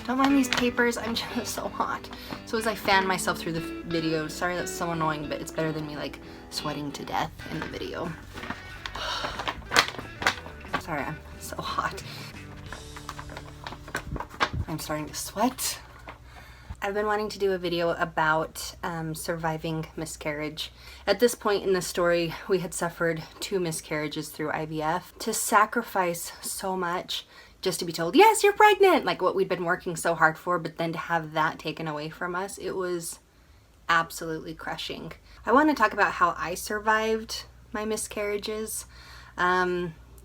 Don't mind these papers, I'm just so hot. So as I fan myself through the video, sorry that's so annoying, but it's better than me like sweating to death in the video. Sorry, I'm so hot. I'm starting to sweat. I've been wanting to do a video about surviving miscarriage. At this point in the story, we had suffered 2 miscarriages through IVF. To sacrifice so much just to be told, yes, you're pregnant, like what we'd been working so hard for, but then to have that taken away from us, it was absolutely crushing. I want to talk about how I survived my miscarriages.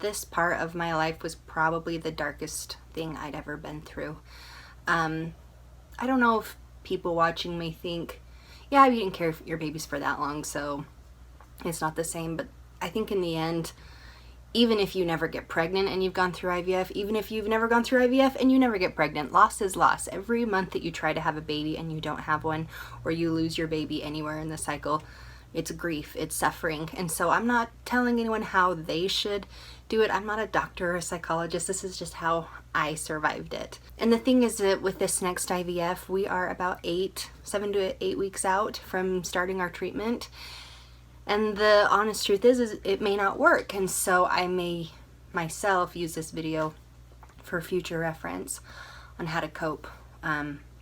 This part of my life was probably the darkest thing I'd ever been through. I don't know if people watching may think, yeah, you didn't care if your baby's for that long, so it's not the same. But I think in the end, even if you never get pregnant and you've gone through IVF, even if you've never gone through IVF and you never get pregnant, loss is loss. Every month that you try to have a baby and you don't have one, or you lose your baby anywhere in the cycle, it's grief, it's suffering. And so I'm not telling anyone how they should do it. I'm not a doctor or a psychologist. This is just how I survived it. And the thing is that with this next IVF, we are about 7 to 8 weeks out from starting our treatment. And the honest truth is it may not work. And so I may myself use this video for future reference on how to cope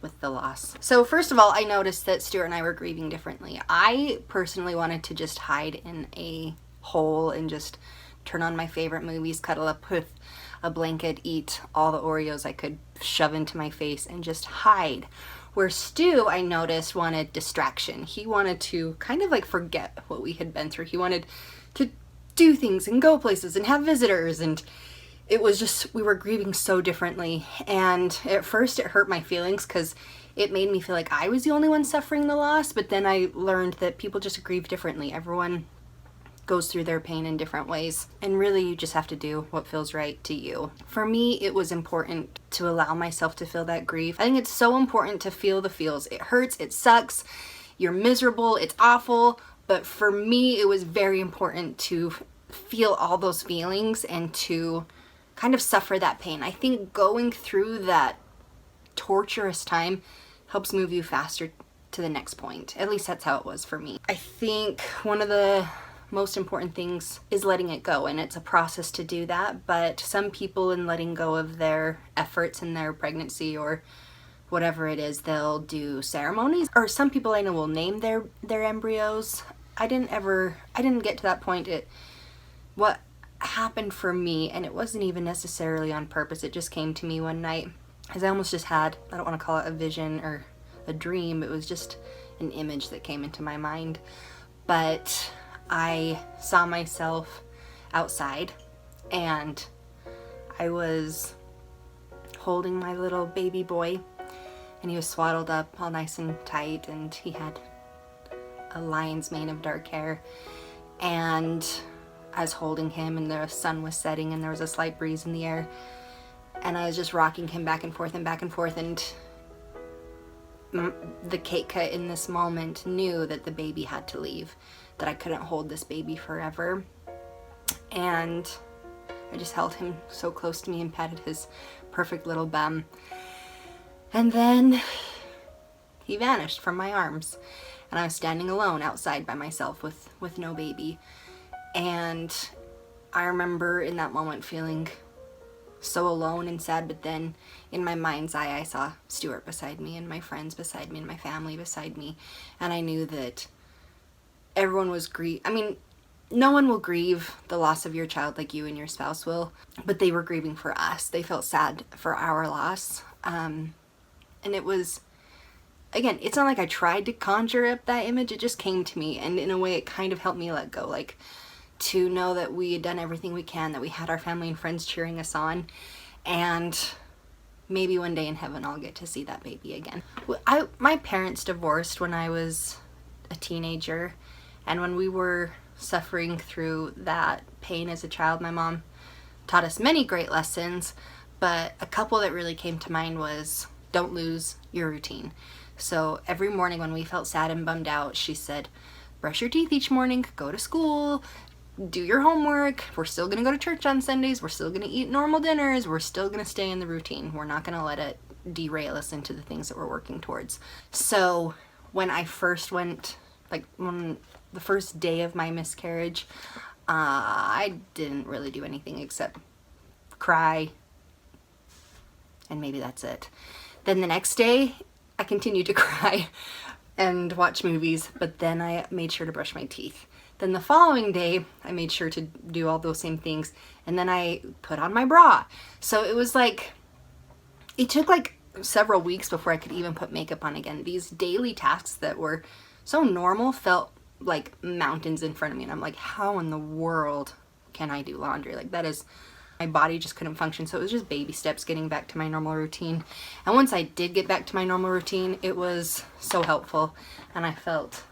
with the loss. So first of all, I noticed that Stuart and I were grieving differently. I personally wanted to just hide in a hole and just turn on my favorite movies, cuddle up with a blanket, eat all the Oreos I could shove into my face and just hide. Where Stu, I noticed, wanted distraction. He wanted to kind of like forget what we had been through. He wanted to do things and go places and have visitors, and it was just, we were grieving so differently. And at first it hurt my feelings because it made me feel like I was the only one suffering the loss, but then I learned that people just grieve differently. Everyone goes through their pain in different ways, and really you just have to do what feels right to you. For me, it was important to allow myself to feel that grief. I think it's so important to feel the feels. It hurts, it sucks, you're miserable, it's awful, but for me it was very important to feel all those feelings and to kind of suffer that pain. I think going through that torturous time helps move you faster to the next point. At least that's how it was for me. I think one of the most important things is letting it go, and it's a process to do that. But some people, in letting go of their efforts in their pregnancy or whatever it is, they'll do ceremonies, or some people I know will name their embryos. I didn't get to that point. What happened for me, and it wasn't even necessarily on purpose, it just came to me one night, as I almost just had, I don't want to call it a vision or a dream, it was just an image that came into my mind. But I saw myself outside, and I was holding my little baby boy, and he was swaddled up all nice and tight, and he had a lion's mane of dark hair, and I was holding him, and the sun was setting, and there was a slight breeze in the air, and I was just rocking him back and forth, and the cake cut in this moment knew that the baby had to leave, that I couldn't hold this baby forever. And I just held him so close to me and patted his perfect little bum. And then he vanished from my arms, and I was standing alone outside by myself with no baby. And I remember in that moment feeling so alone and sad, but then in my mind's eye I saw Stuart beside me, and my friends beside me, and my family beside me, and I knew that everyone was no one will grieve the loss of your child like you and your spouse will, but they were grieving for us. They felt sad for our loss. And it was, again, it's not like I tried to conjure up that image, it just came to me, and in a way it kind of helped me let go, like to know that we had done everything we can, that we had our family and friends cheering us on, and maybe one day in heaven I'll get to see that baby again. My parents divorced when I was a teenager, and when we were suffering through that pain as a child, my mom taught us many great lessons, but a couple that really came to mind was don't lose your routine. So every morning when we felt sad and bummed out, she said, brush your teeth each morning, go to school, do your homework, we're still going to go to church on Sundays, we're still going to eat normal dinners, we're still going to stay in the routine, we're not going to let it derail us into the things that we're working towards. So when I first went, like when the first day of my miscarriage, I didn't really do anything except cry, and maybe that's it. Then the next day, I continued to cry and watch movies, but then I made sure to brush my teeth. Then the following day, I made sure to do all those same things, and then I put on my bra. So it was like, it took like several weeks before I could even put makeup on again. These daily tasks that were so normal felt like mountains in front of me, and I'm like, how in the world can I do laundry? Like, that is, my body just couldn't function. So it was just baby steps getting back to my normal routine. And once I did get back to my normal routine, it was so helpful, and I felt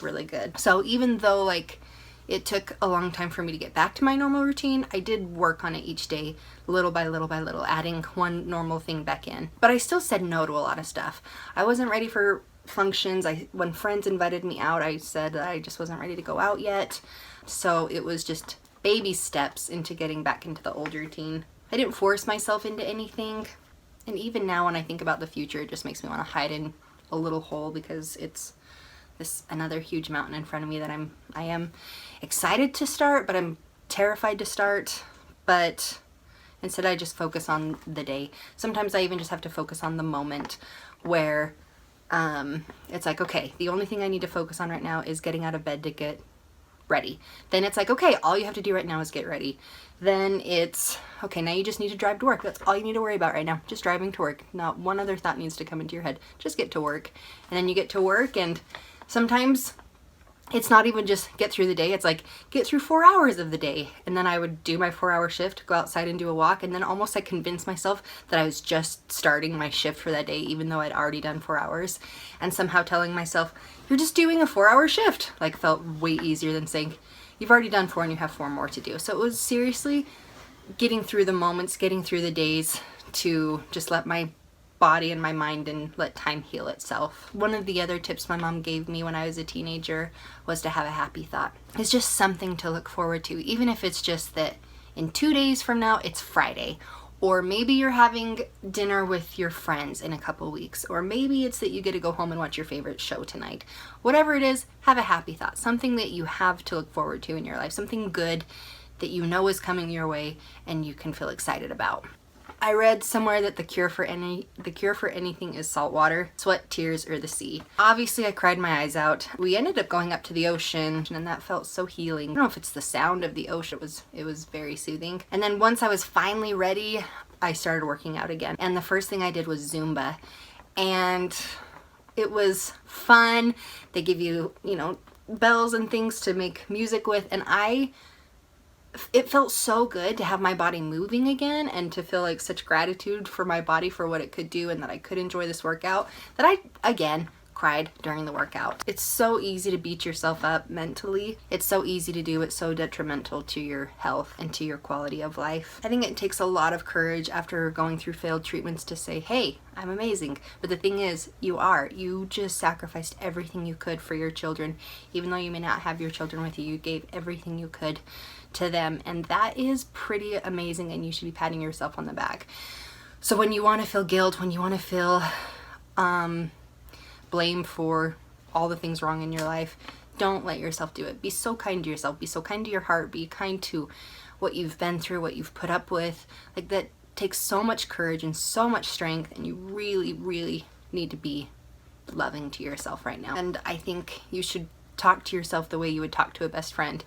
really good. So even though like it took a long time for me to get back to my normal routine, I did work on it each day, little by little by little, adding one normal thing back in. But I still said no to a lot of stuff. I wasn't ready for functions. When friends invited me out, I said that I just wasn't ready to go out yet. So it was just baby steps into getting back into the old routine. I didn't force myself into anything. And even now when I think about the future, it just makes me want to hide in a little hole, because it's this another huge mountain in front of me that I am excited to start, but I'm terrified to start. But instead I just focus on the day. Sometimes I even just have to focus on the moment where it's like, okay, the only thing I need to focus on right now is getting out of bed to get ready. Then it's like, okay, all you have to do right now is get ready. Then it's, okay, now you just need to drive to work. That's all you need to worry about right now. Just driving to work. Not one other thought needs to come into your head. Just get to work. And then you get to work, and sometimes it's not even just get through the day. It's like, get through 4 hours of the day. And then I would do my 4-hour shift, go outside and do a walk, and then almost I convinced myself that I was just starting my shift for that day, even though I'd already done 4 hours. And somehow telling myself, you're just doing a 4-hour shift, like, felt way easier than saying, you've already done 4 and you have 4 more to do. So it was seriously getting through the moments, getting through the days, to just let my body and my mind and let time heal itself. One of the other tips my mom gave me when I was a teenager was to have a happy thought. It's just something to look forward to, even if it's just that in 2 days from now it's Friday, or maybe you're having dinner with your friends in a couple weeks, or maybe it's that you get to go home and watch your favorite show tonight. Whatever it is, have a happy thought, something that you have to look forward to in your life, something good that you know is coming your way and you can feel excited about. I read somewhere that the cure for anything is saltwater, sweat, tears, or the sea. Obviously, I cried my eyes out. We ended up going up to the ocean, and that felt so healing. I don't know if it's the sound of the ocean. It was very soothing. And then once I was finally ready, I started working out again. And the first thing I did was Zumba. And it was fun. They give you, bells and things to make music with, and it felt so good to have my body moving again, and to feel like such gratitude for my body for what it could do, and that I could enjoy this workout, that I, again, cried during the workout. It's so easy to beat yourself up mentally. It's so easy to do. It's so detrimental to your health and to your quality of life. I think it takes a lot of courage after going through failed treatments to say, hey, I'm amazing. But the thing is, you just sacrificed everything you could for your children. Even though you may not have your children with you, you gave everything you could to them, and that is pretty amazing, and you should be patting yourself on the back. So when you want to feel guilt, when you want to feel blame for all the things wrong in your life, don't let yourself do it. Be so kind to yourself. Be so kind to your heart. Be kind to what you've been through, what you've put up with. Like, that takes so much courage and so much strength, and you really, really need to be loving to yourself right now. And I think you should talk to yourself the way you would talk to a best friend.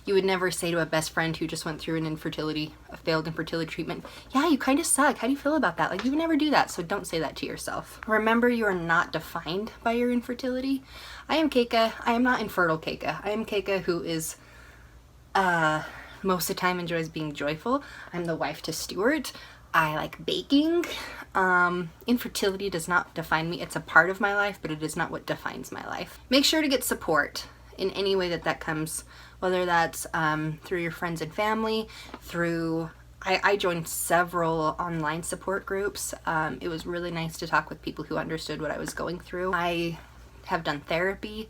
You would never say to a best friend who just went through a failed infertility treatment, yeah, you kind of suck. How do you feel about that? Like, you would never do that, so don't say that to yourself. Remember, you are not defined by your infertility. I am Keika. I am not infertile Keika. I am Keika who is, most of the time enjoys being joyful. I'm the wife to Stuart. I like baking. Infertility does not define me. It's a part of my life, but it is not what defines my life. Make sure to get support in any way that comes, whether that's through your friends and family, through, I joined several online support groups. It was really nice to talk with people who understood what I was going through. I have done therapy.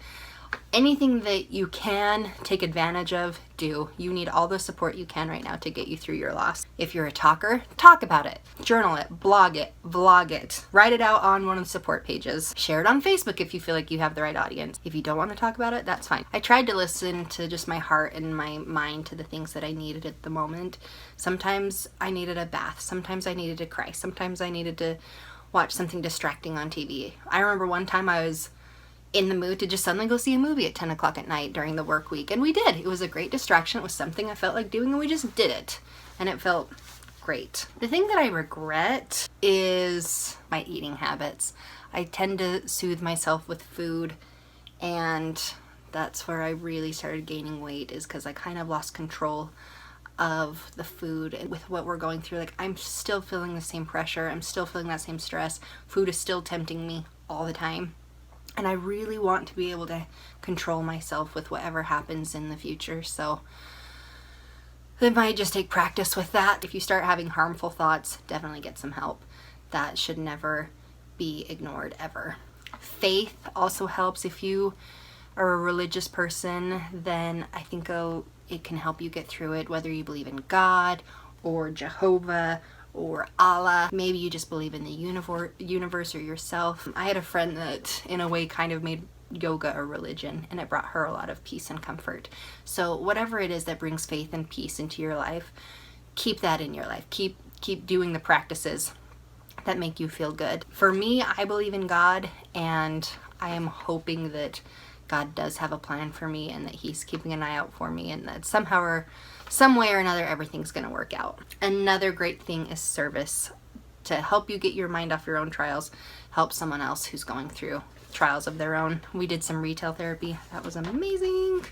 anything that you can take advantage of, do. You need all the support you can right now to get you through your loss. If you're a talker, talk about it. Journal it, blog it, vlog it. Write it out on one of the support pages. Share it on Facebook if you feel like you have the right audience. If you don't want to talk about it, that's fine. I tried to listen to just my heart and my mind to the things that I needed at the moment. Sometimes I needed a bath. Sometimes I needed to cry. Sometimes I needed to watch something distracting on TV. I remember one time I was in the mood to just suddenly go see a movie at 10 o'clock at night during the work week. And we did. It was a great distraction. It was something I felt like doing, and we just did it. And it felt great. The thing that I regret is my eating habits. I tend to soothe myself with food, and that's where I really started gaining weight, is because I kind of lost control of the food. And with what we're going through, like, I'm still feeling the same pressure. I'm still feeling that same stress. Food is still tempting me all the time. And I really want to be able to control myself with whatever happens in the future. So it might just take practice with that. If you start having harmful thoughts, definitely get some help. That should never be ignored, ever. Faith also helps. If you are a religious person, then I think it can help you get through it, whether you believe in God or Jehovah or Allah. Maybe you just believe in the universe or yourself. I had a friend that in a way kind of made yoga a religion, and it brought her a lot of peace and comfort. So whatever it is that brings faith and peace into your life, keep that in your life. Keep doing the practices that make you feel good. For me, I believe in God, and I am hoping that God does have a plan for me, and that He's keeping an eye out for me, and that somehow or some way or another everything's going to work out. Another great thing is service. To help you get your mind off your own trials, help someone else who's going through trials of their own. We did some retail therapy. That was amazing.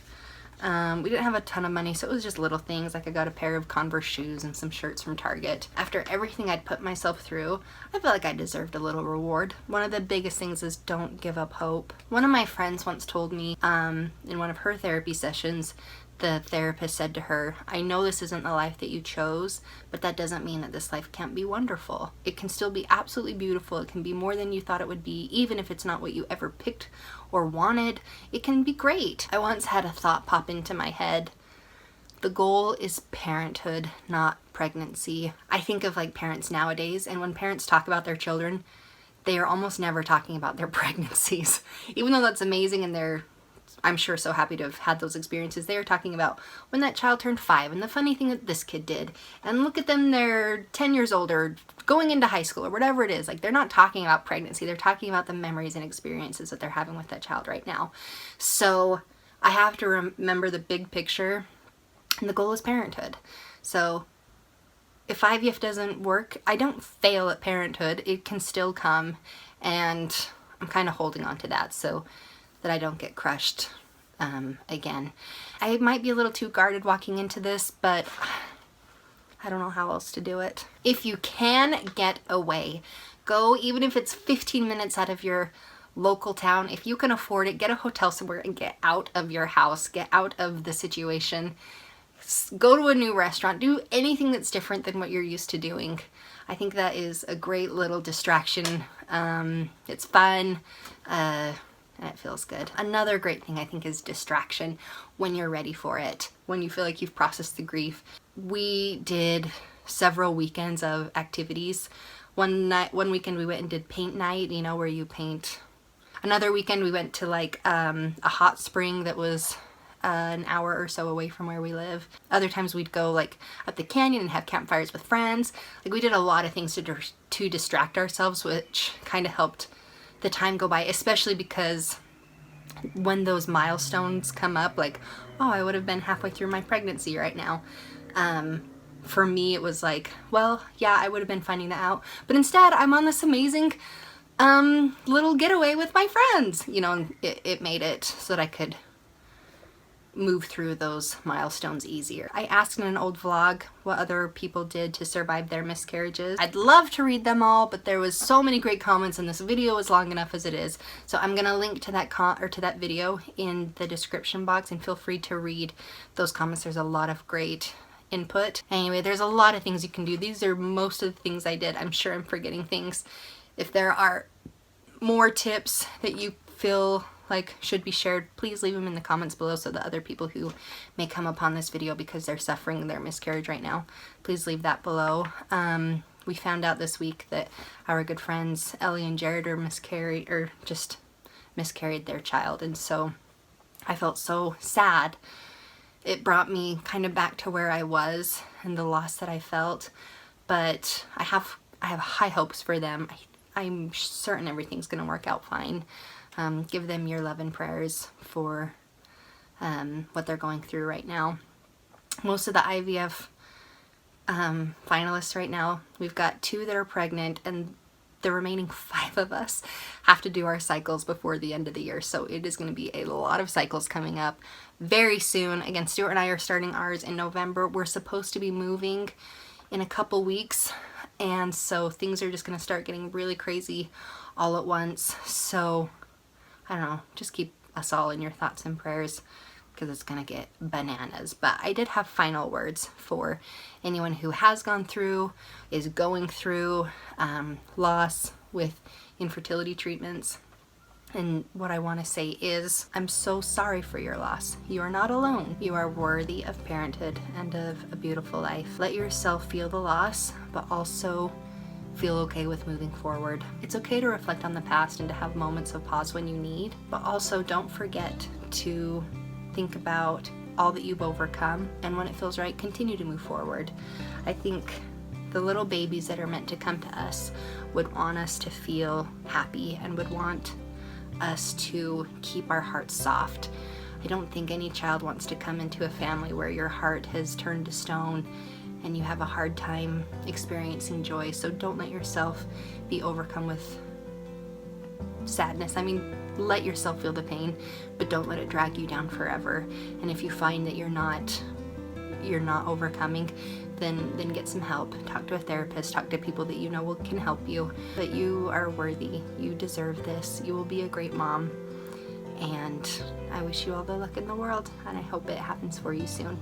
We didn't have a ton of money, so it was just little things, like I got a pair of Converse shoes and some shirts from Target. After everything I'd put myself through, I felt like I deserved a little reward. One of the biggest things is don't give up hope. One of my friends once told me, in one of her therapy sessions, the therapist said to her, "I know this isn't the life that you chose, but that doesn't mean that this life can't be wonderful. It can still be absolutely beautiful. It can be more than you thought it would be, even if it's not what you ever picked or wanted. It can be great." I once had a thought pop into my head. The goal is parenthood, not pregnancy. I think of like parents nowadays, and when parents talk about their children, they are almost never talking about their pregnancies. Even though that's amazing and they're, I'm sure, so happy to have had those experiences, they are talking about when that child turned 5 and the funny thing that this kid did, and look at them, they're 10 years old or going into high school or whatever it is. Like, they're not talking about pregnancy, they're talking about the memories and experiences that they're having with that child right now. So I have to remember the big picture, and the goal is parenthood. So if IVF doesn't work, I don't fail at parenthood. It can still come, and I'm kind of holding on to that so that I don't get crushed again. I might be a little too guarded walking into this, but I don't know how else to do it. If you can get away, go, even if it's 15 minutes out of your local town. If you can afford it, get a hotel somewhere and get out of your house, get out of the situation. Go to a new restaurant, do anything that's different than what you're used to doing. I think that is a great little distraction. It's fun. And it feels good. Another great thing I think is distraction when you're ready for it, when you feel like you've processed the grief. We did several weekends of activities. One weekend we went and did paint night, you know, where you paint. Another weekend we went to like a hot spring that was an hour or so away from where we live. Other times we'd go like up the canyon and have campfires with friends. Like, we did a lot of things to distract ourselves, which kind of helped the time go by, especially because when those milestones come up, like, oh, I would have been halfway through my pregnancy right now. For me, it was like, well, yeah, I would have been finding that out. But instead, I'm on this amazing little getaway with my friends. You know, and it made it so that I could move through those milestones easier. I asked in an old vlog what other people did to survive their miscarriages. I'd love to read them all, but there was so many great comments, and this video is long enough as it is. So I'm gonna link to that video in the description box, and feel free to read those comments. There's a lot of great input. Anyway, there's a lot of things you can do. These are most of the things I did. I'm sure I'm forgetting things. If there are more tips that you feel like should be shared, please leave them in the comments below so that other people who may come upon this video because they're suffering their miscarriage right now, please leave that below. We found out this week that our good friends Ellie and Jared are miscarried their child, and so I felt so sad. It brought me kind of back to where I was and the loss that I felt, but I have high hopes for them. I'm certain everything's going to work out fine. Give them your love and prayers for what they're going through right now. Most of the IVF finalists right now, we've got 2 that are pregnant, and the remaining 5 of us have to do our cycles before the end of the year. So it is going to be a lot of cycles coming up very soon. Again, Stuart and I are starting ours in November. We're supposed to be moving in a couple weeks, and so things are just going to start getting really crazy all at once. So I don't know, just keep us all in your thoughts and prayers because it's going to get bananas. But I did have final words for anyone who has gone through, is going through loss with infertility treatments. And what I want to say is, I'm so sorry for your loss. You are not alone. You are worthy of parenthood and of a beautiful life. Let yourself feel the loss, but also feel okay with moving forward. It's okay to reflect on the past and to have moments of pause when you need, but also don't forget to think about all that you've overcome, and when it feels right, continue to move forward. I think the little babies that are meant to come to us would want us to feel happy and would want us to keep our hearts soft. I don't think any child wants to come into a family where your heart has turned to stone and you have a hard time experiencing joy. So don't let yourself be overcome with sadness. I mean, let yourself feel the pain, but don't let it drag you down forever. And if you find that you're not overcoming, then get some help. Talk to a therapist, talk to people that you know can help you. But you are worthy. You deserve this. You will be a great mom. And I wish you all the luck in the world, and I hope it happens for you soon.